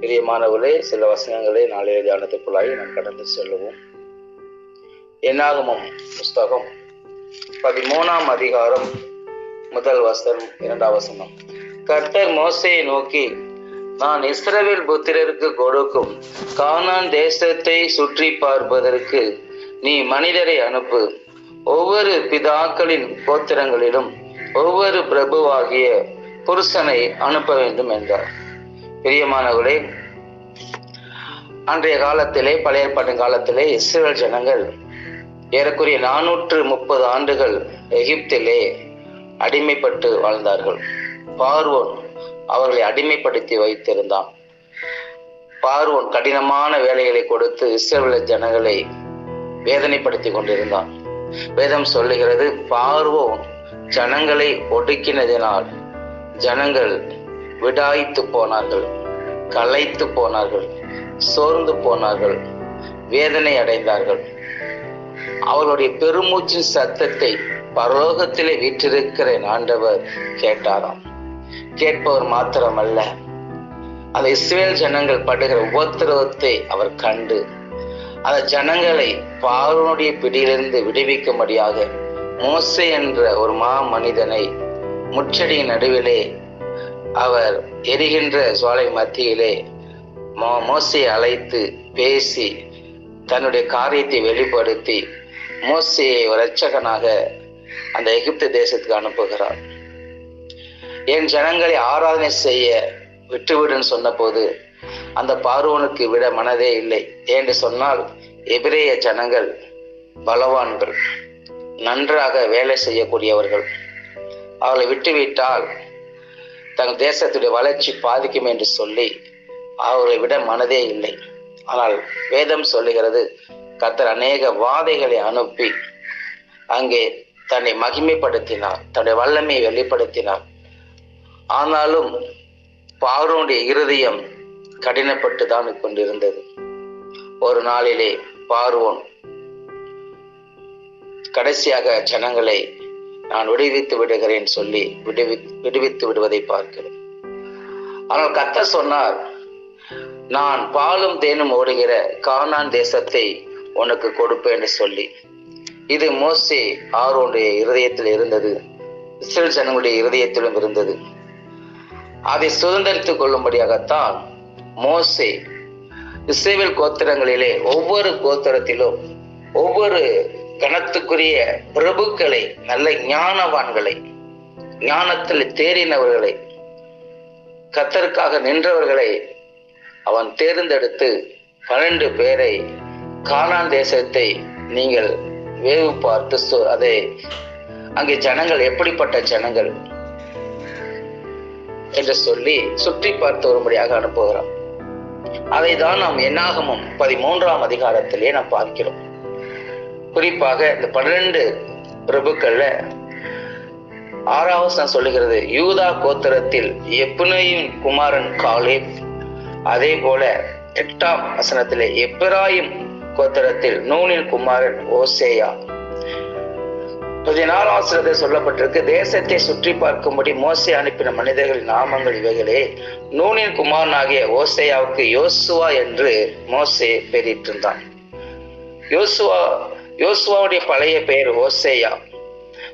பிரியமானவர்களே, சில வசனங்களை நாளைய தியானத்துக்குள்ளாய் நாம் கடந்து செல்லுவோம். என்னாகமம் புஸ்தகம் 13ஆம் அதிகாரம் 1 வசனம் 2 வசனம். கர்த்தர் மோசேயை நோக்கி, நான் இஸ்ரவேல் புத்திரருக்கு கொடுக்கும் கானான் தேசத்தை சுற்றி பார்ப்பதற்கு நீ மனிதரை அனுப்பு. ஒவ்வொரு பிதாக்களின் கோத்திரங்களிலும் ஒவ்வொரு பிரபுவாகிய புருஷனை அனுப்ப வேண்டும் என்றார். பிரியமானவர்களே, அன்றைய காலத்திலே, பழைய ஏற்பாட்டு காலத்திலே இஸ்ரவேல் ஜனங்கள் ஏறக்குறைய 430 ஆண்டுகள் எகிப்திலே அடிமைப்பட்டு வாழ்ந்தார்கள். பார்வோன் அவர்களை அடிமைப்படுத்தி வைத்திருந்தான். பார்வோன் கடினமான வேலைகளை கொடுத்து இஸ்ரவேல் ஜனங்களை வேதனைப்படுத்தி கொண்டிருந்தான். வேதம் சொல்லுகிறது, பார்வோன் ஜனங்களை ஒடுக்கினதினால் ஜனங்கள் விடாய்த்து போனார்கள், களைத்து போனார்கள், சோர்ந்து போனார்கள், வேதனை அடைந்தார்கள். அவர்களுடைய பெருமூச்சின் சத்தத்தை பரலோகத்திலே வீற்றிருக்கிற ஆண்டவர் கேட்டாராம். கேட்பவர் மாத்திரமல்ல, அந்த இஸ்ரவேல் ஜனங்கள் படுகிற உபத்திரவத்தை அவர் கண்டு அந்த ஜனங்களை பார்வோனுடைய பிடியிலிருந்து விடுவிக்கும்படியாக மோசே என்ற ஒரு மனிதனை முச்செடியின் நடுவிலே அவர் எரிகின்ற ஜுவாலை மத்தியிலே மோசேயை அழைத்து பேசி தன்னுடைய காரியத்தை வெளிப்படுத்தி மோசேயை ஒரு இரட்சகனாக அந்த எகிப்து தேசத்துக்கு அனுப்புகிறார். என் ஜனங்களை ஆராதனை செய்ய விட்டுவிடுன்னு சொன்ன போது அந்த பார்வோனுக்கு விட மனதே இல்லை. என்று சொன்னால் எபிரேய ஜனங்கள் பலவான்கள், நன்றாக வேலை செய்யக்கூடியவர்கள். அவர்களை விட்டுவிட்டால் தங்கள் தேசத்துடைய வளர்ச்சி பாதிக்கும் என்று சொல்லி அவர்களை விட மனதே இல்லை. ஆனால் வேதம் சொல்லுகிறது, கர்த்தர் அநேக வாதைகளை அனுப்பி அங்கே தன்னை மகிமைப்படுத்தினார், தன்னுடைய வல்லமையை வெளிப்படுத்தினார். ஆனாலும் பார்வோனுடைய இருதயம் கடினப்பட்டு தான் கொண்டிருந்தது. ஒரு நாளிலே பார்வோன் கடைசியாக ஜனங்களை நான் விடுவித்து விடுகிறேன் சொல்லி விடுவித்து விடுவதை பார்க்கிறோம். ஆனால் கர்த்தர் சொன்னார், நான் பாலும் தேனும் ஓடுகிற கானான் தேசத்தை உனக்கு கொடுப்பேன் என்று சொல்லி. இது மோசே ஆரோனுடைய இருதயத்தில் இருந்தது, இஸ்ரவேல் ஜனங்களுடைய இருதயத்திலும் இருந்தது. அதை சுதந்திரித்துக் கொள்ளும்படியாகத்தான் மோசே இஸ்ரவேல் கோத்திரங்களிலே ஒவ்வொரு கோத்திரத்திலும் ஒவ்வொரு கணத்துக்குரிய பிரபுக்களை, நல்ல ஞானவான்களை, ஞானத்தில் தேறினவர்களை, கர்த்தருக்காக நின்றவர்களை அவன் தேர்ந்தெடுத்து 12 பேரை கானான் தேசத்தை நீங்கள் வேவு பார்த்து அதை அங்கே ஜனங்கள் எப்படிப்பட்ட ஜனங்கள் என்று சொல்லி சுற்றி பார்த்து வரும்படியாக அனுப்புகிறான். அதை தான் நாம் என்னாகமம் 13ஆம் அதிகாரத்திலே நாம் பார்க்கிறோம். குறிப்பாக இந்த 12 பிரபுக்கள்ல 6வது வசனம் சொல்லுகிறது, யூதா கோத்திரத்தில் எப்புனையின் குமாரன் காலேப். அதே போல 8ஆம் வசனத்திலே எப்பிராயிம் கோத்திரத்தில் நூனின் குமாரன் ஓசேயா. 14ஆம் வசனத்தில் சொல்லப்பட்டிருக்கு, தேசத்தை சுற்றி பார்க்கும்படி மோசே அனுப்பின மனிதர்களின் நாமங்கள் இவைகளே. நூனின் குமாரனாகிய ஓசேயாவுக்கு யோசுவா என்று மோசே பெயரிட்டிருந்தான். யோசுவாவுடைய பழைய பெயர் ஓசேயா.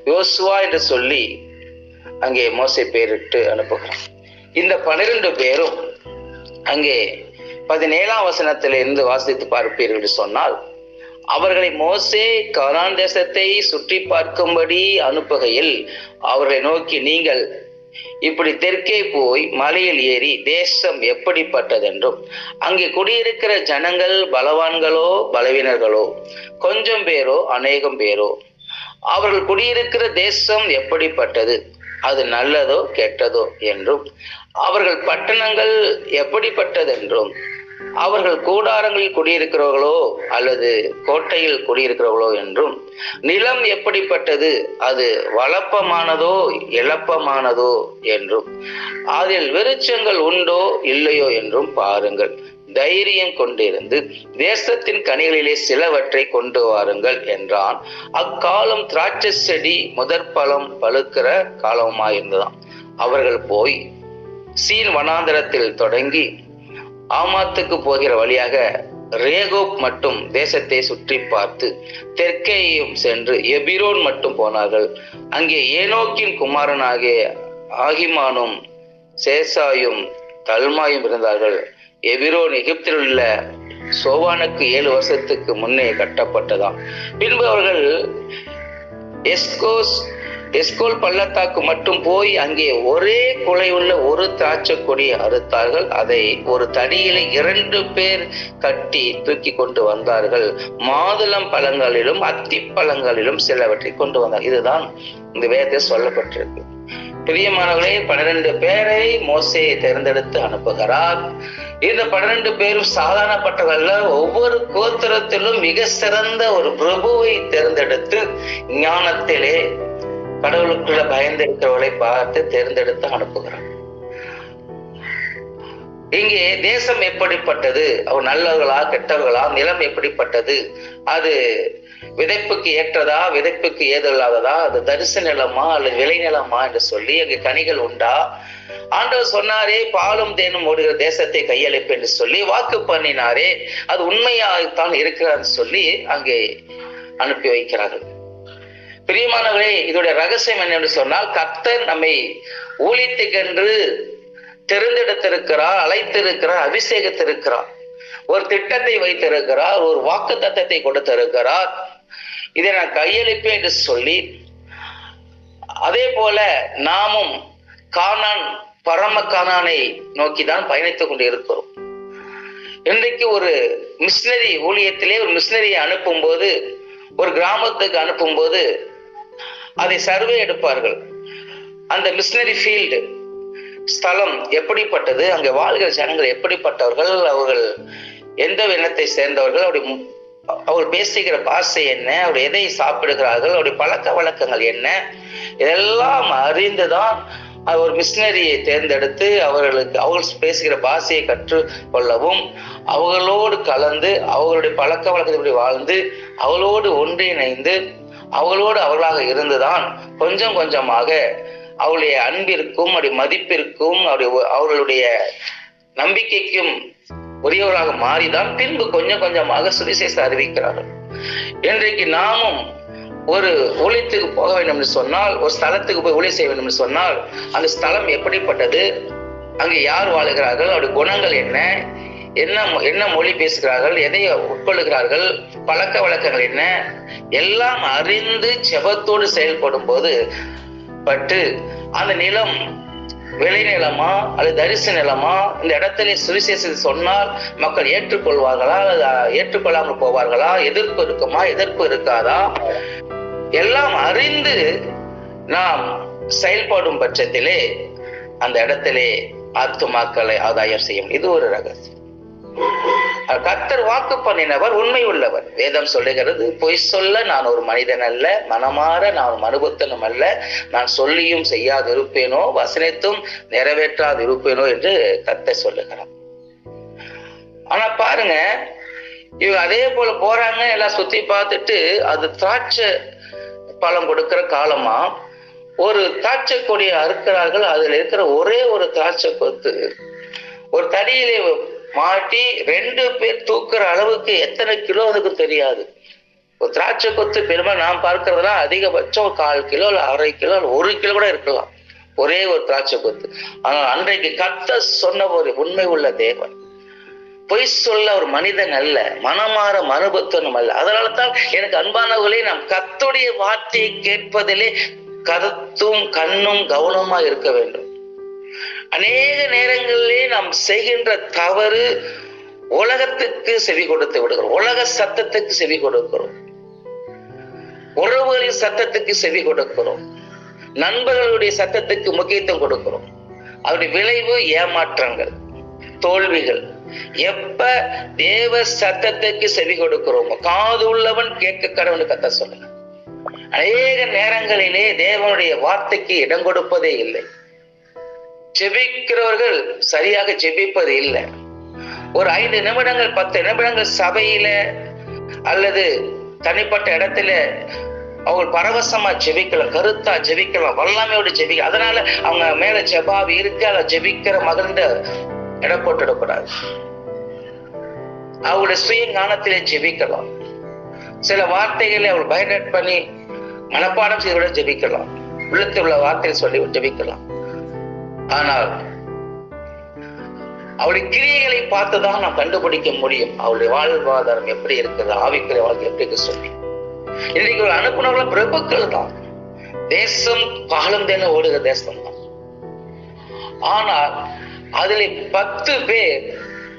யோசுவா என்று சொல்லி அங்கே மோசே பெயரிட்டு அனுப்புகிறான். இந்த 12 பேரும் அங்கே 17ஆம் வசனத்திலிருந்து வாசித்து பார்ப்பீர்கள் என்று சொன்னால், அவர்களை மோசே கானான் தேசத்தை சுற்றி பார்க்கும்படி அனுப்புகையில் அவர்களை நோக்கி, நீங்கள் இப்படி தெற்கே போய் மலையில் ஏறி தேசம் எப்படிப்பட்டதென்றும் அங்கே குடியிருக்கிற ஜனங்கள் பலவான்களோ பலவீனர்களோ, கொஞ்சம் பேரோ அநேகம் பேரோ, அவர்கள் குடியிருக்கிற தேசம் எப்படிப்பட்டது, அது நல்லதோ கெட்டதோ என்றும், அவர்கள் பட்டணங்கள் எப்படிப்பட்டதென்றும், அவர்கள் கூடாரங்களில் குடியிருக்கிறவர்களோ அல்லது கோட்டையில் குடியிருக்கிறவர்களோ என்றும், நிலம் எப்படிப்பட்டது, அது வளப்பமானதோ இளப்பமானதோ என்றும், அதில் விருட்சங்கள் உண்டோ இல்லையோ என்றும் பாருங்கள். தைரியம் கொண்டிருந்து தேசத்தின் கனிகளிலே சிலவற்றை கொண்டு வாருங்கள் என்றான். அக்காலம் திராட்சை செடி முதற்பழம் பழுக்கிற காலமாயிருந்ததாம். அவர்கள் போய் சீன் வனாந்தரத்தில் தொடங்கி ஆமாத்துக்கு போகிற வழியாக ரேகோப் மட்டும் தேசத்தை சுற்றி பார்த்து தெற்கேயும் சென்று எபிரோன் மட்டும் போனார்கள். அங்கே ஏனோக்கின் குமாரனாகிய ஆகிமானும் சேசாயும் தல்மாயும் இருந்தார்கள். எபிரோன் எகிப்தில் உள்ள சோவானுக்கு 7 வருஷத்துக்கு முன்னே கட்டப்பட்டதாம். பின்பு அவர்கள் எஸ்கோல் பள்ளத்தாக்கு மட்டும் போய் அங்கே ஒரே குலையுள்ள ஒரு திராட்சை கொடியை அறுத்தார்கள். அதை ஒரு தடியிலே 2 பேர் கட்டி தூக்கி கொண்டு வந்தார்கள். மாதுளம் பழங்களிலும் அத்தி பழங்களிலும் சிலவற்றை கொண்டு வந்தார். இதுதான் இந்த வேதத்தில் சொல்லப்பட்டிருக்கு. பிரியமானவர்களே, 12 பேரை மோசே தேர்ந்தெடுத்து அனுப்புகிறார். இந்த 12 பேரும் சாதாரணப்பட்டவர்கள, ஒவ்வொரு கோத்திரத்திலும் மிக சிறந்த ஒரு பிரபுவை தேர்ந்தெடுத்து ஞானத்திலே கடவுளுக்குள்ள பயந்திருக்கிறவர்களை பார்த்து தேர்ந்தெடுத்து அனுப்புகிறார். இங்கே தேசம் எப்படிப்பட்டது, அவர் நல்லவர்களா கெட்டவர்களா, நிலம் எப்படிப்பட்டது, அது விதைப்புக்கு ஏற்றதா விதைப்புக்கு ஏதில்லாததா, அது தரிசு நிலமா அல்லது விளை நிலமா என்று சொல்லி அங்கே கனிகள் உண்டா, ஆண்டவர் சொன்னாரே பாலும் தேனும் ஓடுகிற தேசத்தை கையளிப்பு என்று சொல்லி வாக்கு பண்ணினாரே அது உண்மையாகத்தான் இருக்கிறார் சொல்லி அங்கே அனுப்பி வைக்கிறார்கள். பிரியமானவர்களே, இதோடைய ரகசியம் என்னென்று சொன்னால், கர்த்தர் நம்மை ஊழியத்துக்கென்று தெரிந்தெடுத்திருக்கிறார், அழைத்திருக்கிறார், அபிஷேகத்திருக்கிறார், ஒரு திட்டத்தை வைத்திருக்கிறார், ஒரு வாக்கு தத்தத்தை கொடுத்திருக்கிறார். இதை நான் கையளிப்பேன் என்று சொல்லி, அதே போல நாமும் கானான் பரம கானானை நோக்கிதான் பயணித்துக் கொண்டு இருக்கிறோம். இன்றைக்கு ஒரு மிஷினரி ஊழியத்திலே ஒரு மிஷினரியை அனுப்பும் போது, ஒரு கிராமத்துக்கு அனுப்பும் போது அதை சர்வே எடுப்பார்கள். அந்த மிஷினரி ஃபீல்டு ஸ்தலம் எப்படிப்பட்டது, அங்கே வாழ்கிற ஜனங்கள் எப்படிப்பட்டவர்கள், அவர்கள் எந்த இனத்தை சேர்ந்தவர்கள், அவர்கள் பேசுகிற பாஷை என்ன, அவர் எதை சாப்பிடுகிறார்கள், அவருடைய பழக்க வழக்கங்கள் என்ன, இதெல்லாம் அறிந்துதான் ஒரு மிஷினரியை தேர்ந்தெடுத்து அவர்கள் பேசுகிற பாஷையை கற்றுக்கொள்ளவும், அவர்களோடு கலந்து அவர்களுடைய பழக்க வழக்கத்தை வாழ்ந்து அவர்களோடு ஒன்றிணைந்து அவர்களோடு அவர்களாக இருந்துதான் கொஞ்சம் கொஞ்சமாக அவருடைய அன்பிற்கும் அவருடைய மதிப்பிற்கும் அவர்களுடைய நம்பிக்கைக்கும் உரியவராக மாறிதான் பின்பு கொஞ்சம் கொஞ்சமாக சுவிசேஷம் அறிவிக்கிறார்கள். இன்றைக்கு நாமும் ஒரு ஊழியத்துக்கு போக வேண்டும் என்று சொன்னால், ஒரு ஸ்தலத்துக்கு போய் ஊழியம் செய்ய வேண்டும் என்று சொன்னால், அந்த ஸ்தலம் எப்படிப்பட்டது, அங்கே யார் வாழுகிறார்கள், அவருடைய குணங்கள் என்ன, என்ன மொழி பேசுகிறார்கள், எதை உட்கொள்ளுகிறார்கள், பழக்க வழக்கங்கள் என்ன, எல்லாம் அறிந்து ஜெபத்தோடு செயல்படும் போது அந்த நிலம் விளை நிலமா அல்லது தரிசு நிலமா, இந்த இடத்துல சுவிசேஷத்தை சொன்னால் மக்கள் ஏற்றுக்கொள்வார்களா அல்லது ஏற்றுக்கொள்ளாமல் போவார்களா, எதிர்ப்பு இருக்குமா எதிர்ப்பு இருக்காதா, எல்லாம் அறிந்து நாம் செயல்படும் பட்சத்திலே அந்த இடத்திலே ஆத்துமாக்களை ஆதாயம் செய்யும். இது ஒரு ரகசியம். கர்த்தர் வாக்கு பண்ணினவர் உண்மை உள்ளவர். வேதம் சொல்லுகிறது, பொய் சொல்ல நான் ஒரு மனிதன் அல்ல, மனமாற நான் ஒரு மனுபுத்தனும் அல்ல, நான் சொல்லியும் செய்யாது இருப்பேனோ வசனத்தும் நிறைவேற்றாது இருப்பேனோ என்று கர்த்தர் சொல்லுகிறார். ஆனா பாருங்க, இவங்க அதே போல போறாங்க, எல்லாம் சுத்தி பார்த்துட்டு அது திராட்சை பழம் கொடுக்கிற காலமா ஒரு திராட்சை கொடியை அறுக்கிறார்கள். அதுல இருக்கிற ஒரே ஒரு திராட்சை கொத்து ஒரு தடியிலே மாட்டி 2 பேர் தூக்குற அளவுக்கு எத்தனை கிலோ அதுக்கு தெரியாது. ஒரு திராட்சை கொத்து பெரும்பாலும் நாம் பார்க்கறதுலாம் அதிகபட்சம் 1/4 கிலோ 1/2 கிலோ 1 கிலோ கூட இருக்கலாம், ஒரே ஒரு திராட்சை கொத்து. ஆனால் அன்றைக்கு கர்த்தர் சொன்ன ஒரு உண்மை உள்ள தேவன், பொய் சொல்ல ஒரு மனிதன் அல்ல, மனமாற மனுபத்தனும் அல்ல. அதனால தான் எனக்கு அன்பானவர்களே, நாம் கர்த்தருடைய வார்த்தையை கேட்பதிலே கருத்தும் கண்ணும் கவனமா இருக்க வேண்டும். அநேக நேரங்களிலே நாம் செய்கின்ற தவறு, உலகத்துக்கு செவி கொடுத்து விடுகிறோம், உலக சத்தத்துக்கு செவி கொடுக்கிறோம், உறவுகளின் சத்தத்துக்கு செவி கொடுக்கிறோம், நண்பர்களுடைய சத்தத்துக்கு முக்கியத்துவம் கொடுக்கிறோம். அவருடைய விளைவு ஏமாற்றங்கள், தோல்விகள். எப்ப தேவ சத்தத்துக்கு செவி கொடுக்கிறோமோ, காது உள்ளவன் கேட்க கடவுள் கத்த சொல்லுங்க. அநேக நேரங்களிலே தேவனுடைய வார்த்தைக்கு இடம் கொடுப்பதே இல்லை. ஜெபிக்கிறவர்கள் சரியாக ஜெபிப்பது இல்லை. ஒரு 5 நிமிடங்கள் 10 நிமிடங்கள் சபையில அல்லது தனிப்பட்ட இடத்துல அவங்க பரவசமா ஜெபிக்கலாம், கருத்தா ஜெபிக்கலாம், வல்லமையோடு ஜெபிக்கலாம். அதனால அவங்க மேல ஜெபாவி இருக்கு, அதை ஜெபிக்கிற மகன் இடம் போட்டுடக்கூடாது. அவருடைய சுய ஞானத்திலே ஜெபிக்கலாம். சில வார்த்தைகளை அவர் பைஹார்ட் பண்ணி மனப்பாடம் செய்து ஜெபிக்கலாம். உள்ளத்தில் உள்ள வார்த்தையை சொல்லி ஜெபிக்கலாம். ஆனால் அவருடைய கிரியைகளை பார்த்துதான் நாம் கண்டுபிடிக்க முடியும் அவருடைய வாழ்வாதாரம் எப்படி இருக்குது, ஆவிக்குரிய வாழ்க்கை எப்படி இருக்கு சொல்லி. இன்றைக்கு ஒரு அனுப்புனவர்கள் பிரபுக்கள் தான். தேசம் பாலும் தேன ஓடுகிற தேசம் தான். ஆனால் அதில் 10 பேர்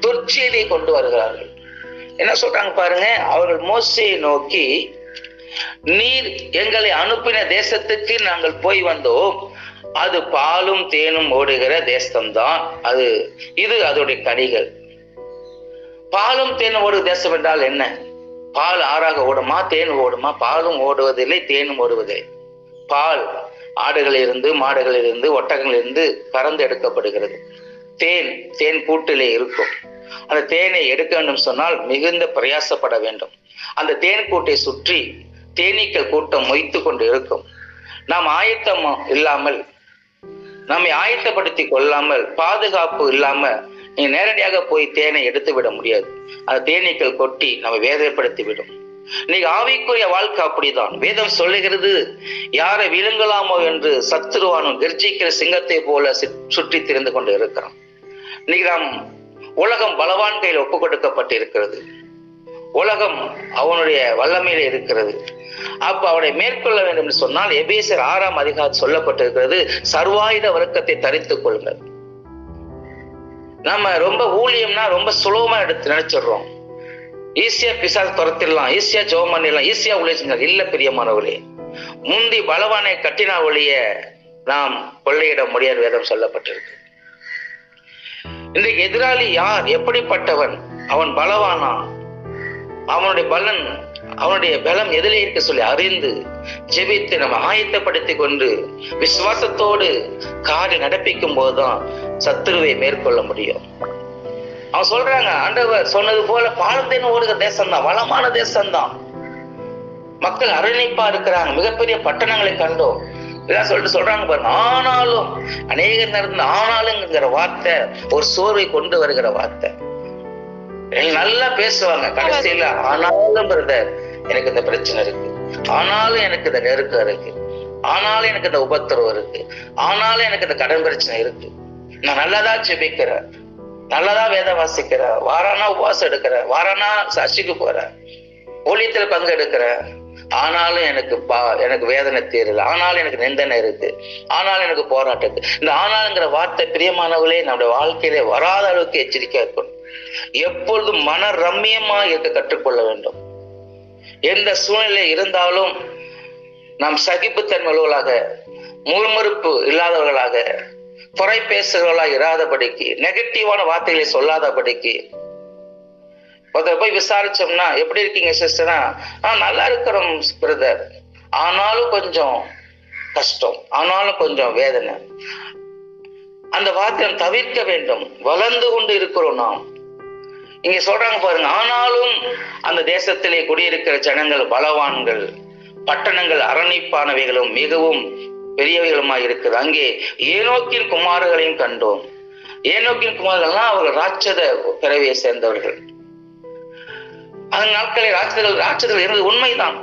துர்ச்செய்தியை கொண்டு வருகிறார்கள். என்ன சொல்றாங்க பாருங்க, அவர்கள் மோசேயை நோக்கி, நீர் எங்களை அனுப்பின தேசத்துக்கு நாங்கள் போய் வந்தோம், அது பாலும் தேனும் ஓடுகிற தேசம்தான், இது அதோடைய கனிகள். பாலும் தேனும் ஓடுகிற தேசம் என்றால் என்ன? பால் ஆறாக ஓடுமா, தேன் ஓடுமா? பாலும் ஓடுவதில்லை, தேனும் ஓடுவதில்லை. பால் ஆடுகளிலிருந்து, மாடுகளிலிருந்து, ஒட்டகங்களிலிருந்து கறந்து எடுக்கப்படுகிறது. தேன் கூட்டிலே இருக்கும். அந்த தேனை எடுக்க வேண்டும் சொன்னால் மிகுந்த பிரயாசப்பட வேண்டும். அந்த தேன் கூட்டை சுற்றி தேனீக்கள் கூட்டம் மொய்த்து கொண்டு இருக்கும். நாம் ஆயத்தம் இல்லாமல், நம்மை ஆயத்தப்படுத்தி கொள்ளாமல், பாதுகாப்பு இல்லாம நீ நேரடியாக போய் தேனை எடுத்து விட முடியாது. அந்த தேனீக்கள் கொட்டி நம்ம வேதனைப்படுத்தி விடும். இன்னைக்கு ஆவிக்குரிய வாழ்க்கை அப்படிதான். வேதம் சொல்லுகிறது, யாரை விழுங்கலாமோ என்று சத்துருவானும் கர்ஜிக்கிற சிங்கத்தை போல சுற்றி திரிந்து கொண்டு இருக்கிறான். இன்னைக்கு நாம் உலகம் பலவான் கையில் ஒப்பு கொடுக்கப்பட்டு இருக்கிறது. உலகம் அவனுடைய வல்லமையில இருக்கிறது. அப்ப அவனை மேற்கொள்ள வேண்டும் என்று சொன்னால் எபேசியர் 6ஆம் அதிகாரம் சொல்லப்பட்டிருக்கிறது, சர்வாயுத வர்க்கத்தை தரித்துக் கொள்ளுங்கள். நம்ம ரொம்ப ஊழியம்னா ரொம்ப சுலபமா எடுத்து நினைச்சிடுறோம். ஈஸியா பிசாசு துரத்திடலாம், ஈஸியா ஜெபம் பண்ணிடலாம், ஈஸியா ஊழியம் இல்ல. பிரியமானவர்களே, முந்தி பலவானை கட்டினா ஒழிய நாம் கொள்ளையிட முடியாது வேதம் சொல்லப்பட்டிருக்கு. இன்றைக்கு எதிராளி யார், எப்படிப்பட்டவன், அவன் பலவானா, அவனுடைய பலம் எதிலே இருக்க சொல்லி அறிந்து ஜெபித்து நம்ம ஆயத்தப்படுத்தி கொண்டு விசுவாசத்தோடு காரியம் நடப்பிக்கும் போதுதான் சத்துருவை மேற்கொள்ள முடியும். அவன் சொல்றாங்க, ஆண்டவர் சொன்னது போல பாலத்தேன் ஓடுகிற தேசம்தான், வளமான தேசம்தான். மக்கள் அரணிப்பா இருக்கிறாங்க, மிகப்பெரிய பட்டணங்களை கண்டோம். இதான் சொல்லிட்டு சொல்றாங்க பாருங்க. ஆனாலும் அநேக நேரத்துல ஆனாலுங்கிற வார்த்தை ஒரு சோர்வை கொண்டு வருகிற வார்த்தை. நல்லா பேசுவாங்க, கடைசியில ஆனாலும் பிரதர் எனக்கு இந்த பிரச்சனை இருக்கு, ஆனாலும் எனக்கு இந்த நெருக்கம் இருக்கு, ஆனாலும் எனக்கு இந்த உபத்திரவம் இருக்கு, ஆனாலும் எனக்கு இந்த கடன் பிரச்சனை இருக்கு, நான் நல்லதான் ஜெபிக்கிறேன், நல்லதான் வேதம் வாசிக்கிறேன், வாரானா உபவாசம் எடுக்கிறேன், வாரானா சர்ச்சைக்கு போறேன், ஊழியத்தில் பங்கெடுக்கிறேன், ஆனாலும் எனக்கு வேதனை தீரல, ஆனாலும் எனக்கு நிந்தனை இருக்கு, ஆனாலும் எனக்கு போராட்டம் இருக்கு. இந்த ஆனாலுங்கிற வார்த்தை பிரியமானவர்களே நம்முடைய வாழ்க்கையிலே வராத அளவுக்கு எச்சரிக்கையா இருக்கணும். எப்பொழுதும் மன ரம்மியமா இருக்க கற்றுக்கொள்ள வேண்டும். எந்த சூழ்நிலை இருந்தாலும் நாம் சகிப்புத்தன்மையுள்ளவர்களாக, முறுமுறுப்பு இல்லாதவர்களாக, குறை பேசுகிறவர்களாக இராதபடிக்கு, நெகட்டிவான வார்த்தைகளை சொல்லாதபடிக்கு. ஒருத்தர் போய் விசாரிச்சோம்னா எப்படி இருக்கீங்க சிஸ்டரா, நல்லா இருக்கிறோம் பிரதர், ஆனாலும் கொஞ்சம் கஷ்டம், ஆனாலும் கொஞ்சம் வேதனை, அந்த வார்த்தையை தவிர்க்க வேண்டும். வளர்ந்து கொண்டு இருக்கிறோம் நாம். இங்க சொல்றாங்க பாருங்க, ஆனாலும் அந்த தேசத்திலே குடியிருக்கிற ஜனங்கள் பலவான்கள், பட்டணங்கள் அரணிப்பானவைகளும் மிகவும் பெரியவைகளுமாய் இருக்குது. அங்கே ஏனோக்கின் குமாரர்களையும் கண்டோம். ஏனோக்கின் குமாரர்கள்லாம் அவர்கள் ராட்சத பிறவியை சேர்ந்தவர்கள். அந்த நாட்களில் ராட்சதர்கள் இருந்தது உண்மைதான்.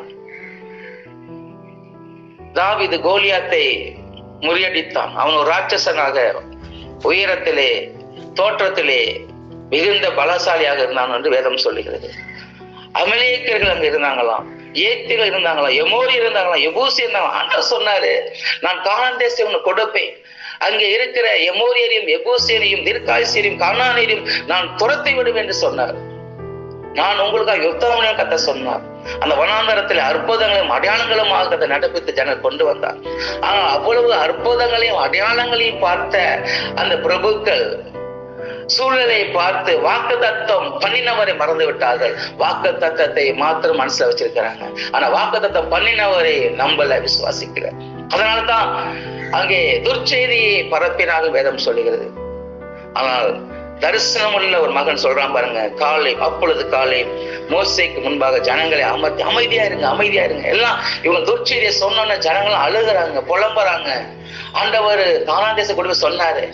தாவீது கோலியாத்தை முறியடித்தான். அவன் ஒரு ராட்சசனாக உயரத்திலே தோற்றத்திலே மிகுந்த பலசாலியாக இருந்தான் என்று வேதம் சொல்லுகிறது. அமலேக்கியர்கள் அங்க இருந்தாங்களாம், ஏத்திகள் இருந்தாங்களாம், எமோரி இருந்தாங்களாம், எபூசி இருந்தாங்களாம். ஆண்டவர் சொன்னாரு, நான் கானான் தேசத்தை உனக்கு கொடுப்பேன், அங்கே இருக்கிற எமோரியரையும் எபூசியரையும் தீர்க்காயுசியரையும் கானானியரையும் நான் துரத்தி விடுவேன் என்று சொன்னார். நான் உங்களுக்காக யுத்தம் கத்த சொன்னார். அந்த வனாந்தரத்தில் அற்புதங்களையும் அடையாளங்களுமாக அதை நடப்பித்து ஜனங்கள் கொண்டு வந்தார். ஆனால் அவ்வளவு அற்புதங்களையும் அடையாளங்களையும் பார்த்த அந்த பிரபுக்கள் சூழ்நிலையை பார்த்து வாக்குத்தத்தம் பண்ணினவரை மறந்து விட்டார்கள். வாக்குத்தத்தத்தை மாத்திரம் மனசுல வச்சிருக்கிறாங்க. ஆனா வாக்குத்தத்தம் பண்ணினவரை நம்பல, விசுவாசிக்கல. அதனால்தான் அங்கே துர்ச்செய்தியை பரப்பினார்கள் வேதம் சொல்லுகிறது. ஆனால் தரிசனம் உள்ள ஒரு மகன் சொல்றான் பாருங்க, அப்பொழுது காலை மோசேக்கு முன்பாக ஜனங்களை அமர்த்தி அமைதியா இருங்க எல்லாம். இவங்க துர்ச்செய்தியை சொன்ன ஜனங்களும் அழுகுறாங்க, புலம்புறாங்க. ஆண்டவர் கானான் தேச கொடுமை சொன்னாரு,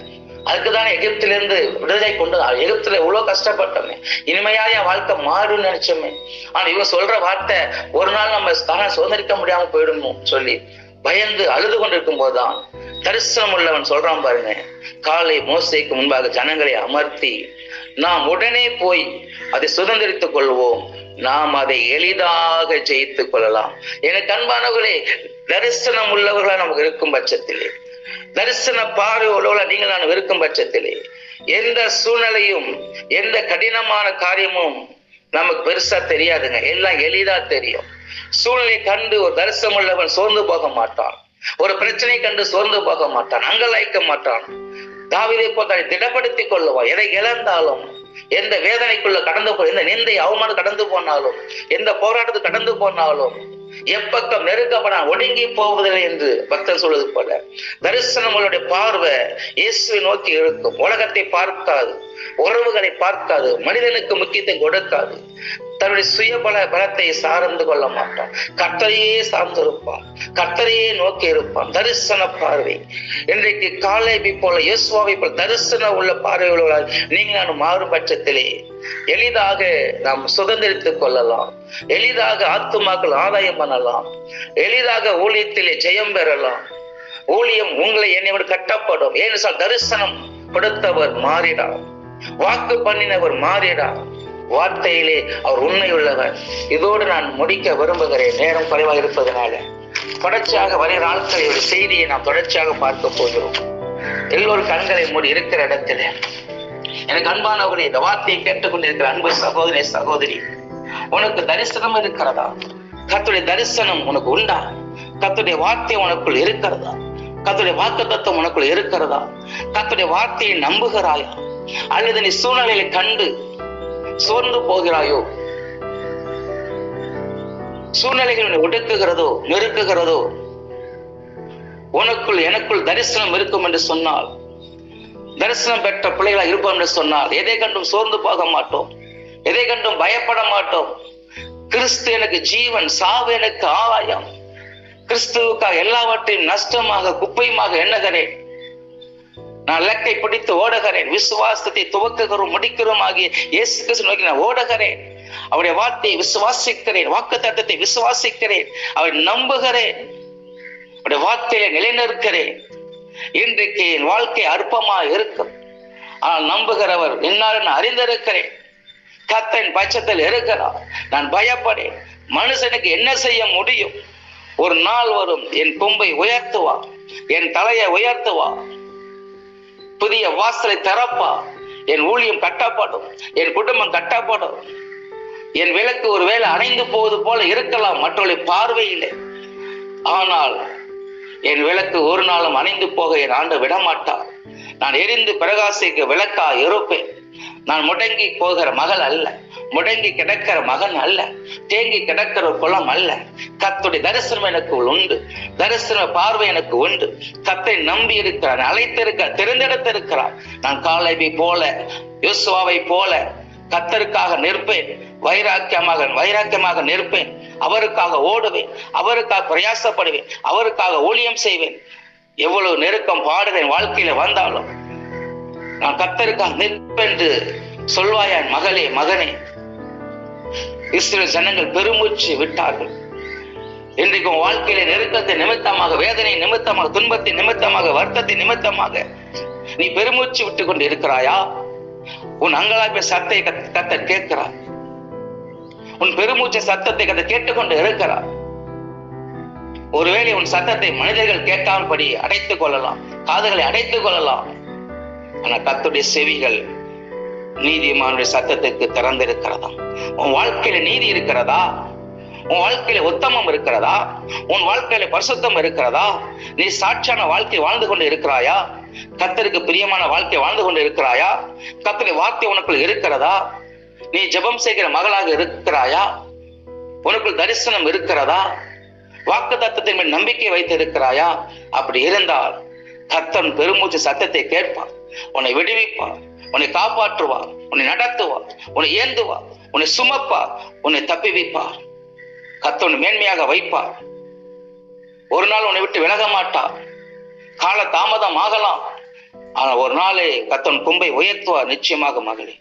அதுக்குதானே எகிப்திலிருந்து விடுதலை கொண்டு, எகிப்துல எவ்வளவு கஷ்டப்பட்டோமே, இனிமையா என் வாழ்க்கை மாறும்னு நினைச்சோமே. ஆனா இவங்க சொல்ற வார்த்தை ஒரு நாள் நம்ம சுதந்திரிக்க முடியாம போயிடணும் சொல்லி பயந்து அழுது கொண்டிருக்கும் போதுதான் தரிசனம் உள்ளவன் சொல்றான் பாருங்க, காலை மோசேக்கு முன்பாக ஜனங்களை அமர்த்தி நாம் உடனே போய் அதை சுதந்திரித்துக் கொள்வோம், நாம் அதை எளிதாக ஜெயித்துக் கொள்ளலாம். எனக்கு அன்பானவர்களே, தரிசனம் உள்ளவர்களா நமக்கு இருக்கும் பட்சத்திலே, தரிசன பார்வை உள்ளவர்களா நீங்கள் நான் இருக்கும் பட்சத்திலே, எந்த சூழ்நிலையும் எந்த கடினமான காரியமும் நமக்கு பெருசா தெரியாதுங்க, எல்லாம் எளிதா தெரியும். சூழ்நிலை கண்டு ஒரு தரிசனம் உள்ளவன் சோர்ந்து போக மாட்டான், ஒரு பிரச்சனை கண்டு சோர்ந்து போக மாட்டான், அங்கலாய்க்க மாட்டான். தாவீதை போல திடப்படுத்திக் கொள்ளுவான். எதை இழந்தாலும், எந்த வேதனைக்குள்ள கடந்து போ, எந்த நிந்தை அவமானம் கடந்து போனாலும், எந்த போராட்டத்துக்கு கடந்து போனாலும், எப்பக்கம் நெருக்கப்பட ஒடுங்கி போவதில்லை என்று பக்தன் சொல்வது போல, தரிசனங்களுடைய பார்வை இயேசுவை நோக்கி இருக்கும். உலகத்தை பார்க்காது, உறவுகளை பார்க்காது, மனிதனுக்கு முக்கியத்துவம் கொடுக்காது, தன்னுடைய சுய பலத்தை சார்ந்து கொள்ள மாட்டான், கர்த்தரையே சார்ந்திருப்பான், கர்த்தரையே நோக்கி இருப்பான். தரிசன பார்வை. இன்றைக்கு காலேபை போல யோசுவாவை போல தரிசன உள்ள பார்வை உள்ளவர்களால் நீங்கள் நான் மாறும் பட்சத்திலே எளிதாக நாம் சுதந்திரித்துக் கொள்ளலாம், எளிதாக ஆத்துமாக்கள் ஆதாயம் பண்ணலாம், எளிதாக ஊழியத்திலே ஜெயம் பெறலாம். ஊழியம் உங்களை என்னை கட்டப்படும். ஏனென்றால் தரிசனம் கொடுத்தவர் மாறிடார், வாக்கு பண்ணினவர் மாறிடார், வார்த்தையிலே அவர் உண்மை உள்ளவர். இதோடு நான் முடிக்க விரும்புகிறேன், நேரம் குறைவாக இருப்பதனால. தொடர்ச்சியாக வருகிற நாட்களில் செய்தியை நாம் தொடர்ச்சியாக பார்க்க போகிறோம். எல்லோரும் கண்களை மூடி இருக்கிற இடத்துல எனக்கு அன்பானவர்களே, இந்த வார்த்தையை கேட்டுக்கொண்டிருக்கிற அன்பு சகோதரி சகோதரி, உனக்கு தரிசனம் இருக்கிறதா? கர்த்தருடைய தரிசனம் உனக்கு உண்டா? கர்த்தருடைய வார்த்தை உனக்குள் இருக்கிறதா? கர்த்தருடைய வாக்குத்தத்தம் உனக்குள் இருக்கிறதா? கர்த்தருடைய வார்த்தையை நம்புகிறாயா? அல்லது நீ சூழ்நிலையை கண்டு சோர்ந்து போகிறாயோ? சூழ்நிலைகள் ஒடுக்குகிறதோ நெருக்குகிறதோ? உனக்குள் எனக்குள் தரிசனம் இருக்கும் என்று சொன்னால், தரிசனம் பெற்ற பிள்ளைகளாக இருப்போம் என்று சொன்னால், எதை கண்டும் சோர்ந்து போக மாட்டோம், எதை கண்டும் பயப்பட மாட்டோம். கிறிஸ்து எனக்கு ஜீவன், சாவு எனக்கு ஆதாயம். கிறிஸ்துவுக்காக எல்லாவற்றையும் நஷ்டமாக குப்பையுமாக எண்ணுகிறேன். நான் இலக்கை பிடித்து ஓடுகிறேன், விசுவாசத்தை துவக்குகிறோம் முடிக்கிறோம் ஆகிய இயேசு கிறிஸ்து நோக்கி நான் ஓடுகிறேன். அவருடைய வார்த்தையை விசுவாசிக்கிறேன், வாக்குத்தத்தத்தை விசுவாசிக்கிறேன், அவரை நம்புகிறேன், அவருடைய வார்த்தையை நிலைநிற்கிறேன். இன்றைக்கு என் வாழ்க்கை அற்பமாக இருக்கும், ஆனால் நம்புகிறவர் என்னால் நான் அறிந்திருக்கிறேன். கர்த்தரின் பட்சத்தில் இருக்கிறார். நான் பயப்படேன். மனுஷனுக்கு என்ன செய்ய முடியும்? ஒரு நாள் வரும், என் கொம்பை உயர்த்துவா, என் தலையை உயர்த்துவா, புதிய வாசலை திறப்பா, என் ஊழியம் கட்டப்படும், என் குடும்பம் கட்டப்படும். என் விளக்கு ஒருவேளை அணைந்து போவது போல இருக்கலாம் மற்றவர்களை பார்வையிலே, ஆனால் என் விளக்கு ஒரு நாளும் அணைந்து போக என் ஆண்டு விடமாட்டார். நான் எரிந்து பிரகாசிக்க விளக்கா இருப்பேன். நான் முடங்கி போகிற மகள் அல்ல, முடங்கி கிடக்கிற மகன் அல்ல, தேங்கி கிடக்கிற குளம் அல்ல. கர்த்தருடைய தரிசனம் எனக்கு உண்டு, தரிசன பார்வை எனக்கு உண்டு. கர்த்தரை நம்பி இருக்கிறார், அழைத்திருக்கிறார், தெரிந்தெடுத்திருக்கிறார். நான் காலேபை போல யோசுவாவை போல கர்த்தருக்காக நிற்பேன், வைராக்கியமாக நிற்பேன். அவருக்காக ஓடுவேன், அவருக்காக பிரயாசப்படுவேன், அவருக்காக ஊழியம் செய்வேன். எவ்வளவு நெருக்கம் பாடுவேன் வாழ்க்கையில வந்தாலும் நான் கர்த்தருக்காக நிற்பேன் என்று சொல்வாயா மகளே மகனே? இஸ்ரவேல் ஜனங்கள் பெருமூச்சு விட்டார்கள். இன்றைக்கு உன் வாழ்க்கையில நெருக்கத்தை நிமித்தமாக, வேதனை நிமித்தமாக, துன்பத்தின் நிமித்தமாக, வருத்தத்தின் நிமித்தமாக நீ பெருமூச்சு விட்டு கொண்டு இருக்கிறாயா? உன் அங்கலாய்ப்பு சத்தத்தை கர்த்தர் கேட்கிறார். உன் பெருமூச்ச சத்தத்தை கர்த்தர் கேட்டுக்கொண்டு இருக்கிறார். ஒருவேளை உன் சத்தத்தை மனிதர்கள் கேட்காமல்படி அடைத்துக் கொள்ளலாம், காதுகளை அடைத்துக் கொள்ளலாம். ஆனா கர்த்தருடைய செவிகள் நீதிமானுடைய சத்தத்துக்கு திறந்திருக்கிறதா? உன் வாழ்க்கையில நீதி இருக்கிறதா? உன் வாழ்க்கையில உத்தமம் இருக்கிறதா? உன் வாழ்க்கையில பரிசுத்தம் இருக்கிறதா? நீ சாட்சியான வாழ்க்கை வாழ்ந்து கொண்டு இருக்கிறாயா? கர்த்தருக்கு பிரியமான வாழ்க்கை வாழ்ந்து கொண்டு இருக்கிறாயா? கர்த்தருடைய வார்த்தை உனக்குள் இருக்கிறதா? நீ ஜெபம் செய்கிற மகளாக இருக்கிறாயா? உனக்குள் தரிசனம் இருக்கிறதா? வாக்கு தத்தத்தின் மேல் நம்பிக்கை வைத்து இருக்கிறாயா? அப்படி இருந்தால் கர்த்தன் பெருமூச்சு சத்தத்தை கேட்பார், உன்னை விடுவிப்பார், உன்னை காப்பாற்றுவார், உன்னை நடத்துவார், உன்னை ஏந்துவார், உன்னை சுமப்பார், உன்னை தப்பி வைப்பார். கர்த்தர் மேன்மையாக வைப்பார். ஒரு நாள் உன்னை விட்டு விலக மாட்டார். கால தாமதம் ஆகலாம், ஆனா ஒரு நாளே கத்தன் கொம்பை உயர்த்துவார் நிச்சயமாக மகளே.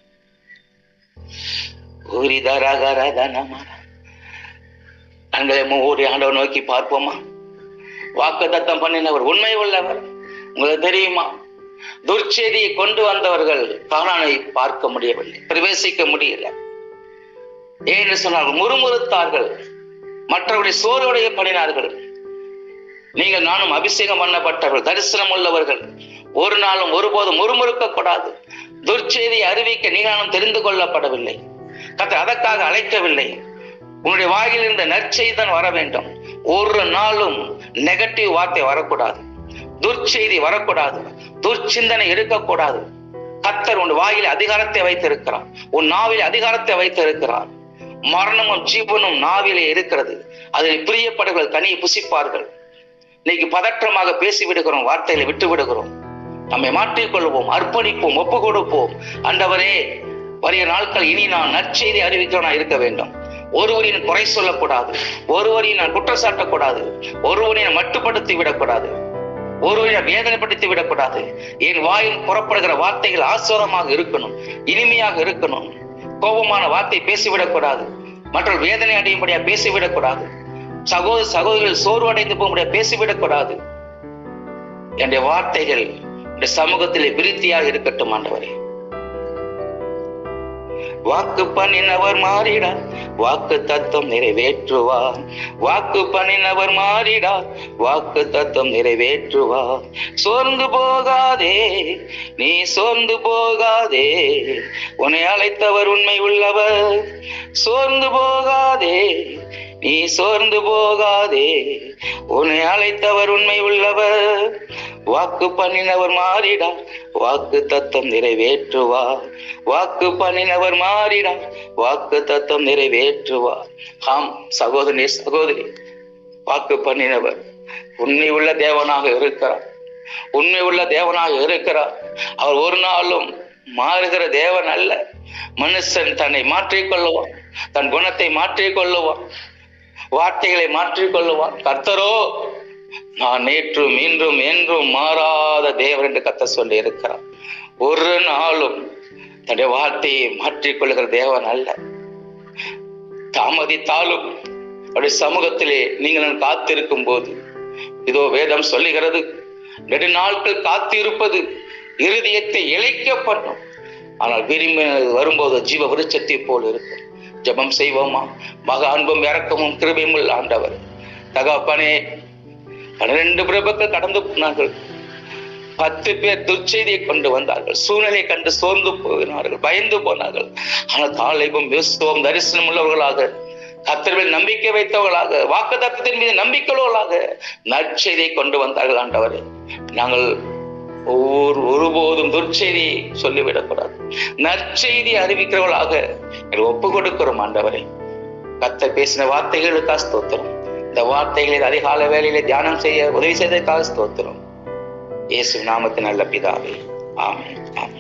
கண்களை மூடி ஆண்டவர் நோக்கி பார்ப்போமா? வாக்கு தத்தம் பண்ணினவர் உண்மை உள்ளவர். உங்களுக்கு தெரியுமா, துர்ச்செய்தியை கொண்டு வந்தவர்கள் கானானை பார்க்க முடியவில்லை, பிரவேசிக்க முடியல. ஏன்னு சொன்னார்கள், முறுமுறுத்தார்கள், மற்றவருடைய சோர்வுடைய பண்ணினார்கள். நீங்கள் நானும் அபிஷேகம் பண்ணப்பட்டவர்கள், தரிசனம் உள்ளவர்கள், ஒரு நாளும் ஒருபோதும் முறுமுறுக்க கூடாது. துர்ச்செய்தியை அறிவிக்க நீங்களும் தெரிந்து கொள்ளப்படவில்லை. கர்த்தர் அதற்காக அழைக்கவில்லை. உன்னுடைய வாயில் இருந்த நற்செய்தி தான் வர வேண்டும். ஒரு நாளும் நெகட்டிவ் வார்த்தை வரக்கூடாது, துர்ச்செய்தி வரக்கூடாது, துர்ச்சிந்தனை இருக்கக்கூடாது. கர்த்தர் உன் வாயில் அதிகாரத்தை வைத்திருக்கிறார், உன் நாவில் அதிகாரத்தை வைத்திருக்கிறார். மரணமும் ஜீவனும் நாவிலே இருக்கிறது. அதில் பிரியப்படுகள் கனியை புசிப்பார்கள். இன்னைக்கு பதற்றமாக பேசி விடுகிறோம், வார்த்தைகளை விட்டு விடுகிறோம். நம்மை மாற்றிக்கொள்வோம், அர்ப்பணிப்போம், ஒப்பு கொடுப்போம். ஆண்டவரே, வரிய நாட்கள் இனி நான் நற்செய்தி அறிவிக்கிறவனா இருக்க வேண்டும். ஒருவரின் குறை சொல்லக்கூடாது, ஒருவரையும் நான் குற்றம் சாட்டக்கூடாது, ஒருவரை நான் மட்டுப்படுத்தி விடக்கூடாது, ஒருவரை வேதனைப்படுத்தி விடக்கூடாது. என் வாயில் புறப்படுகிற வார்த்தைகள் ஆசுரமாக இருக்கணும், இனிமையாக இருக்கணும். கோபமான வார்த்தை பேசிவிடக்கூடாது, மற்றொரு வேதனை அடையும்படியா பேசிவிடக்கூடாது, சகோதரர்கள் சோர்வடைந்து போகும்படியா பேசிவிடக்கூடாது. என்னுடைய வார்த்தைகள் இந்த சமூகத்திலே விருத்தியாக இருக்கட்டும் ஆண்டவரே. வாக்கு பண்ணினவர் மாறிடார், வாக்கு தத்துவம் நிறைவேற்றுவார். வாக்கு பண்ணினவர் மாறிடார், வாக்கு தத்துவம் நிறைவேற்றுவார். சோர்ந்து போகாதே, நீ சோர்ந்து போகாதே, உன்னை அழைத்தவர் உண்மை உள்ளவர். சோர்ந்து போகாதே, நீ சோர்ந்து போகாதே, உன்னை அழைத்தவர் உண்மை உள்ளவர். வாக்கு பண்ணினவர் மாறிடார், வாக்கு தத்துவம் நிறைவேற்றுவார். வாக்கு பண்ணினவர் மாறிடார், வாக்கு தத்துவம் நிறைவேற்றுவார். ஆம் சகோதரி, சகோதரி, வாக்கு பண்ணினவர் உண்மை உள்ள தேவனாக இருக்கிறார், உண்மை உள்ள தேவனாக இருக்கிறார். அவர் ஒரு நாளும் மாறுகிற தேவன் அல்ல. மனுஷன் தன்னை மாற்றிக்கொள்ளுவான், தன் குணத்தை மாற்றிக்கொள்ளுவான், வார்த்தைகளை மாற்றிக்கொள்ளுவான். கர்த்தரோ நான் நேற்றும் இன்றும் என்றும் மாறாத தேவன் என்று கர்த்தர் சொல்லி இருக்கிறார். ஒரு நாளும் தன்னுடைய வார்த்தையை மாற்றிக்கொள்ளுகிற தேவன் அல்ல. தாமதித்தாலும் அவருடைய சமூகத்திலே நீங்கள் காத்திருக்கும் போது இதோ வேதம் சொல்லுகிறது, நெடுநாட்கள் காத்திருப்பது இருதயத்தை இளைக்க பண்ணும், ஆனால் விரும்பி வரும்போது ஜீவ விருட்சத்தை போல் இருக்கும். ஜெபம் செய்வோமா? மக அன்பும் இரக்கமும் கிருபையும் உள்ள ஆண்டவர் தகப்பனே, 12 பிரபுக்கள் கடந்து போனார்கள், 10 பேர் துர்ச்செய்தியை கொண்டு வந்தார்கள், சூழ்நிலை கண்டு சோர்ந்து போனார்கள், பயந்து போனார்கள். ஆனால் காலையும் விசுவாசம் தரிசனம் உள்ளவர்களாக, கர்த்தரில் நம்பிக்கை வைத்தவர்களாக, வாக்குத்தத்தத்தின் மீது நம்பிக்கையுள்ளவர்களாக நற்செய்தியை கொண்டு வந்தார்கள். ஆண்டவரே, நாங்கள் ஒருபோதும் துர்ச்செய்தியை சொல்லிவிடக்கூடாது, நற்செய்தி அறிவிக்கிறவர்களாக ஒப்பு கொடுக்கிறோம். ஆண்டவரே, கர்த்தர் பேசின வார்த்தைகளுக்காக ஸ்தோத்திரம். இந்த வார்த்தைகளை அதிகால வேளையிலே தியானம் செய்ய உதவி செய்ததற்காக ஸ்தோத்திரம். இயேசு நாமத்தின் நல்ல பிதாவே, ஆமென், ஆமென்.